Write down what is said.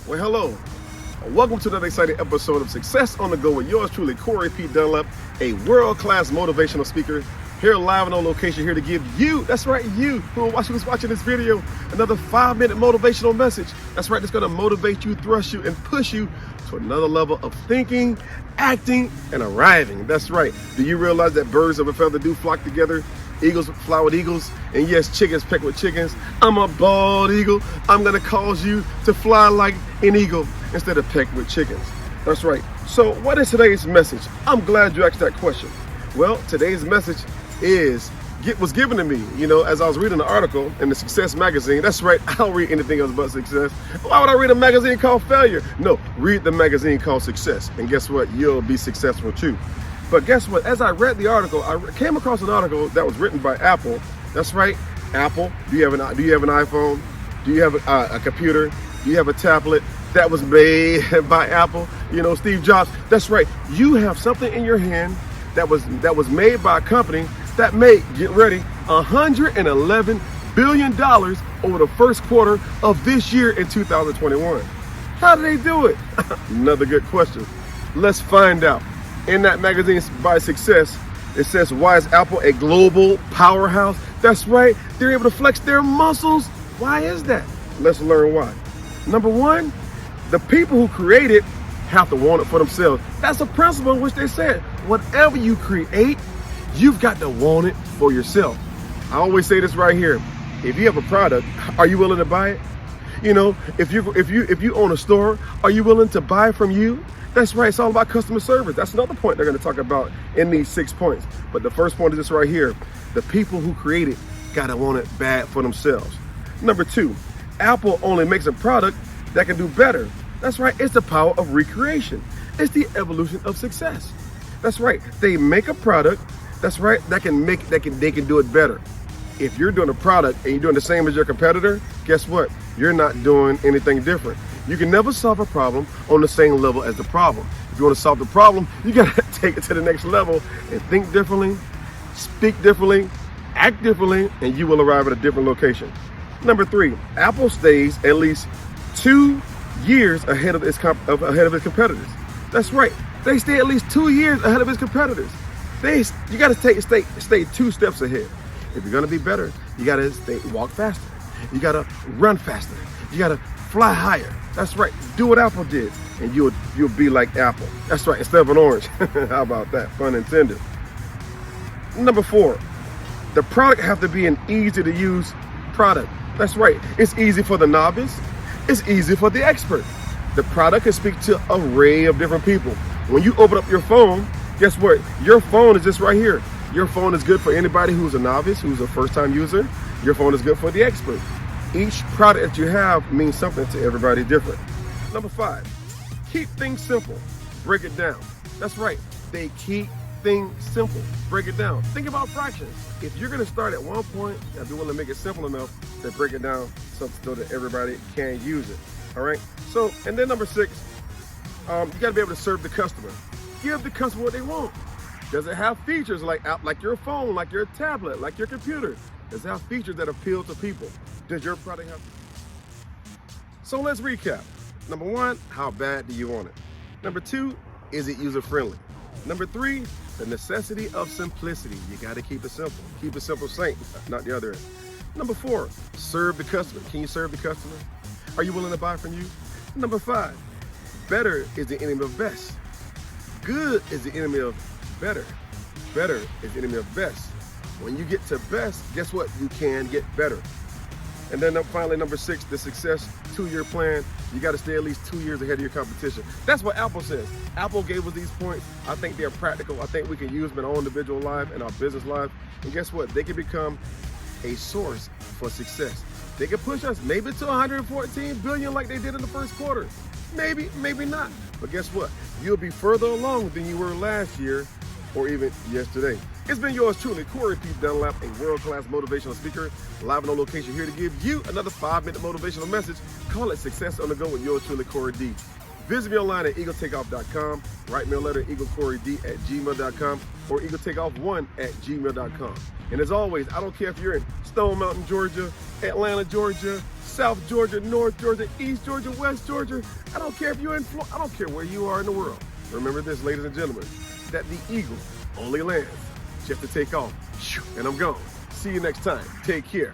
Well, hello. Welcome to another exciting episode of Success on the Go with yours truly, Corey P. Dunlap, a world-class motivational speaker, here live and on location, here to give you, that's right, you who's watching this video, another 5-minute motivational message. That's right, it's going to motivate you, thrust you, and push you to another level of thinking, acting, and arriving. That's right. Do you realize that birds of a feather do flock together? Eagles fly with eagles, and yes, chickens peck with chickens. I'm a bald eagle. I'm gonna cause you to fly like an eagle instead of peck with chickens. That's right. So what is today's message? I'm glad you asked that question. Well, today's message was given to me, as I was reading the article in the Success magazine. That's right, I don't read anything else but success. Why would I read a magazine called Failure? No, read the magazine called Success, and guess what? You'll be successful too. But guess what? As I read the article, I came across an article that was written by Apple. That's right, Apple. Do you have an iPhone? Do you have a computer? Do you have a tablet that was made by Apple? Steve Jobs. That's right. You have something in your hand that was made by a company that made, get ready, $111 billion over the first quarter of this year in 2021. How did they do it? Another good question. Let's find out. In that magazine by Success, it says, why is Apple a global powerhouse? That's right, they're able to flex their muscles. Why is that? Let's learn why. Number one, the people who create it have to want it for themselves. That's a principle in which they said, whatever you create, you've got to want it for yourself. I always say this right here. If you have a product, are you willing to buy it? If you own a store, are you willing to buy from you? That's right, it's all about customer service. That's another point they're going to talk about in these 6 points. But the first point is this right here. The people who create it got to want it bad for themselves. Number two, Apple only makes a product that can do better. That's right, it's the power of recreation. It's the evolution of success. That's right, they make a product, that's right, they can do it better. If you're doing a product and you're doing the same as your competitor, guess what? You're not doing anything different. You can never solve a problem on the same level as the problem. If you want to solve the problem, you got to take it to the next level and think differently, speak differently, act differently, and you will arrive at a different location. Number three, Apple stays at least 2 years ahead of its competitors. That's right. They stay at least 2 years ahead of its competitors. You got to stay 2 steps ahead. If you're going to be better, you got to walk faster. You got to run faster. You got to fly higher. That's right. Do what Apple did, and you'll be like Apple. That's right. Instead of an orange. How about that? Pun intended. Number 4, the product have to be an easy to use product. That's right. It's easy for the novice. It's easy for the expert. The product can speak to an array of different people. When you open up your phone, guess what? Your phone is just right here. Your phone is good for anybody who's a novice, who's a first-time user. Your phone is good for the expert. Each product that you have means something to everybody different. Number 5, keep things simple. Break it down. That's right. They keep things simple. Break it down. Think about fractions. If you're going to start at one point, you have to be willing to make it simple enough to break it down so that everybody can use it. All right? So, and then number 6, you got to be able to serve the customer. Give the customer what they want. Does it have features like your phone, like your tablet, like your computer? Does it have features that appeal to people? Does your product have? So let's recap. Number 1, how bad do you want it? Number 2, is it user-friendly? Number 3, the necessity of simplicity. You got to keep it simple. Keep it simple, saint, not the other end. Number 4, serve the customer. Can you serve the customer? Are you willing to buy from you? Number 5, better is the enemy of best. Good is the enemy of better. Better is the enemy of best. When you get to best, guess what? You can get better. And then finally, number 6, the success 2-year plan. You got to stay at least 2 years ahead of your competition. That's what Apple says. Apple gave us these points. I think they're practical. I think we can use them in our own individual life and our business life. And guess what? They can become a source for success. They can push us maybe to 114 billion like they did in the first quarter. Maybe, maybe not. But guess what? You'll be further along than you were last year or even yesterday. It's been yours truly, Corey P. Dunlap, a world-class motivational speaker, live and on location here to give you another 5-minute motivational message. Call it Success on the Go with yours truly, Corey D. Visit me online at eagletakeoff.com. Write me a letter, eaglecoryd@gmail.com or eagletakeoff1@gmail.com. And as always, I don't care if you're in Stone Mountain, Georgia, Atlanta, Georgia, South Georgia, North Georgia, East Georgia, West Georgia. I don't care if you're in Florida. I don't care where you are in the world. Remember this, ladies and gentlemen, that the eagle only lands just to take off. And I'm gone. See you next time. Take care.